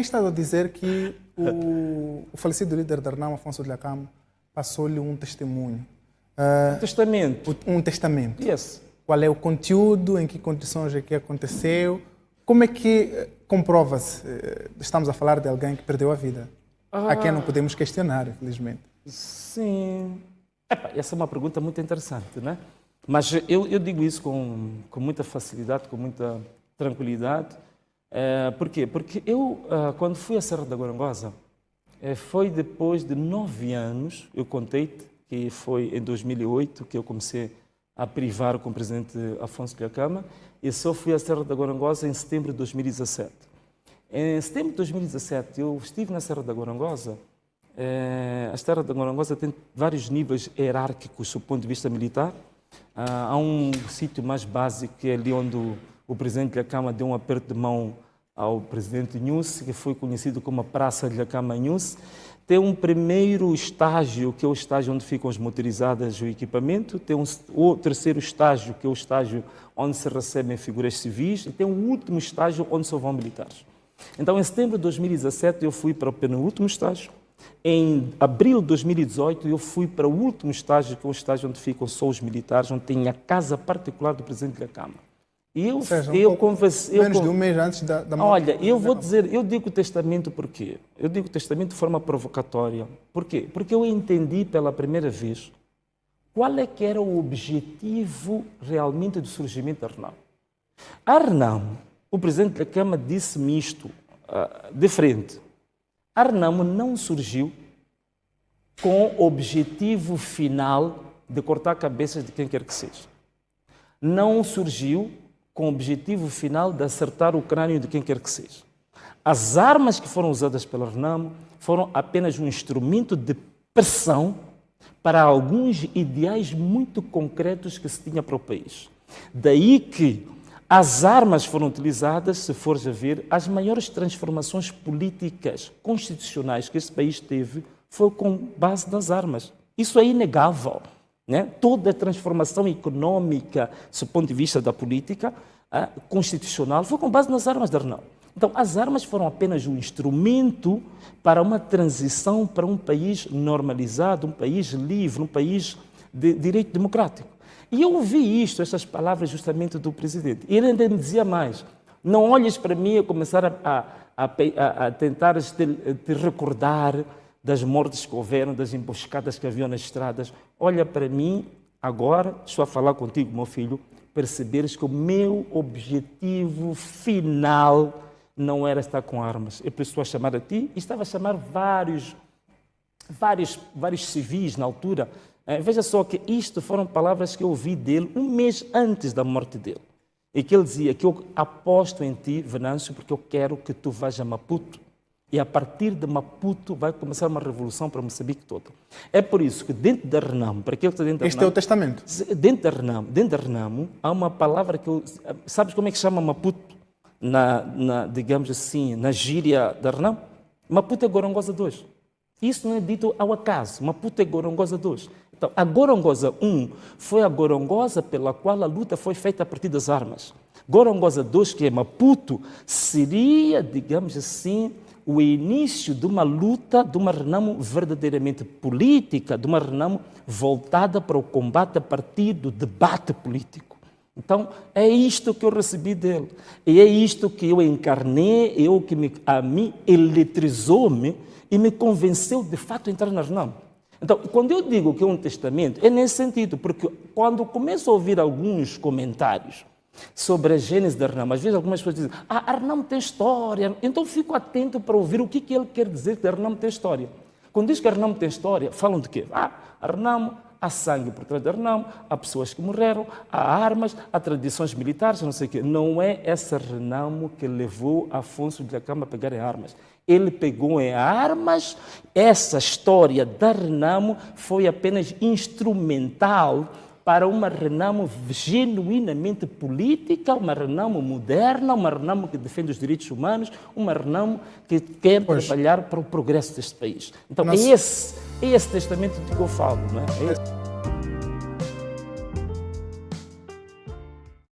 Tem estado a dizer que o falecido líder da RENAMO, Afonso Dhlakama, passou-lhe um testemunho. Testamento. Um testamento. Yes. Qual é o conteúdo, em que condições é que aconteceu, como é que comprova-se? Estamos a falar de alguém que perdeu a vida, a quem não podemos questionar, infelizmente. Sim. Essa é uma pergunta muito interessante, né? Mas eu digo isso com muita facilidade, com muita tranquilidade. Por quê? Porque eu, quando fui à Serra da Gorongosa, foi depois de 9 anos, eu contei-te, que foi em 2008 que eu comecei a privar com o presidente Afonso Dhlakama, e só fui à Serra da Gorongosa em setembro de 2017. Em setembro de 2017, eu estive na Serra da Gorongosa. A Serra da Gorongosa tem vários níveis hierárquicos do ponto de vista militar. Há um sítio mais básico, que é ali onde o presidente Dhlakama deu um aperto de mão ao presidente Nyusi, que foi conhecido como a Praça Dhlakama Nyusi. Tem um primeiro estágio, que é o estágio onde ficam as motorizadas e o equipamento. Tem o terceiro estágio, que é o estágio onde se recebem figuras civis. E tem um último estágio, onde só vão militares. Então, em setembro de 2017, eu fui para o penúltimo estágio. Em abril de 2018, eu fui para o último estágio, que é o estágio onde ficam só os militares, onde tem a casa particular do presidente Dhlakama. Ou seja, menos de um mês antes da morte. Olha, eu vou dizer, eu digo testamento por quê? Eu digo testamento de forma provocatória. Por quê? Porque eu entendi pela primeira vez qual é que era o objetivo realmente do surgimento da RENAMO. A RENAMO, o presidente Dhlakama disse-me isto de frente. A RENAMO não surgiu com o objetivo final de cortar cabeças de quem quer que seja. Não surgiu com o objetivo final de acertar o crânio de quem quer que seja. As armas que foram usadas pela RENAMO foram apenas um instrumento de pressão para alguns ideais muito concretos que se tinha para o país. Daí que as armas foram utilizadas, se fores a ver, as maiores transformações políticas constitucionais que este país teve foi com base nas armas. Isso é inegável. Né? Toda a transformação econômica, do ponto de vista da política constitucional, foi com base nas armas da RENAMO. Então, as armas foram apenas um instrumento para uma transição para um país normalizado, um país livre, um país de direito democrático. E eu ouvi estas palavras justamente do presidente. E ele ainda me dizia mais: não olhes para mim a começar a tentar te recordar das mortes que houveram, das emboscadas que haviam nas estradas. Olha para mim agora, estou a falar contigo, meu filho, perceberes que o meu objetivo final não era estar com armas. Eu estou a chamar a ti e estava a chamar vários civis na altura. Veja só que isto foram palavras que eu ouvi dele um mês antes da morte dele. E que ele dizia que eu aposto em ti, Venâncio, porque eu quero que tu vás a Maputo. E a partir de Maputo vai começar uma revolução para Moçambique todo. É por isso que dentro da RENAMO, para aquele que está dentro da RENAMO... Este é o testamento. Dentro da RENAMO há uma palavra que eu... Sabes como é que se chama Maputo? Digamos assim, na gíria da RENAMO? Maputo é Gorongosa 2. Isso não é dito ao acaso. Maputo é Gorongosa 2. Então, a Gorongosa 1 foi a Gorongosa pela qual a luta foi feita a partir das armas. Gorongosa 2, que é Maputo, seria, digamos assim, o início de uma luta, de uma RENAMO verdadeiramente política, de uma RENAMO voltada para o combate a partir do debate político. Então, é isto que eu recebi dele. E é isto que eu encarnei, a mim eletrizou-me e me convenceu de fato a entrar na RENAMO. Então, quando eu digo que é um testamento, é nesse sentido, porque quando começo a ouvir alguns comentários sobre a gênese da RENAMO, às vezes algumas pessoas dizem: a RENAMO tem história. Então fico atento para ouvir o que ele quer dizer que a RENAMO tem história. Quando diz que a RENAMO tem história, falam de quê? A RENAMO, há sangue por trás da RENAMO, há pessoas que morreram, há armas, há tradições militares, não sei o quê. Não é essa RENAMO que levou Afonso Dhlakama a pegar em armas. Ele pegou em armas, essa história da RENAMO foi apenas instrumental para uma RENAMO genuinamente política, uma RENAMO moderna, uma RENAMO que defende os direitos humanos, uma RENAMO que quer trabalhar para o progresso deste país. Então, é esse testamento de que eu falo, não é?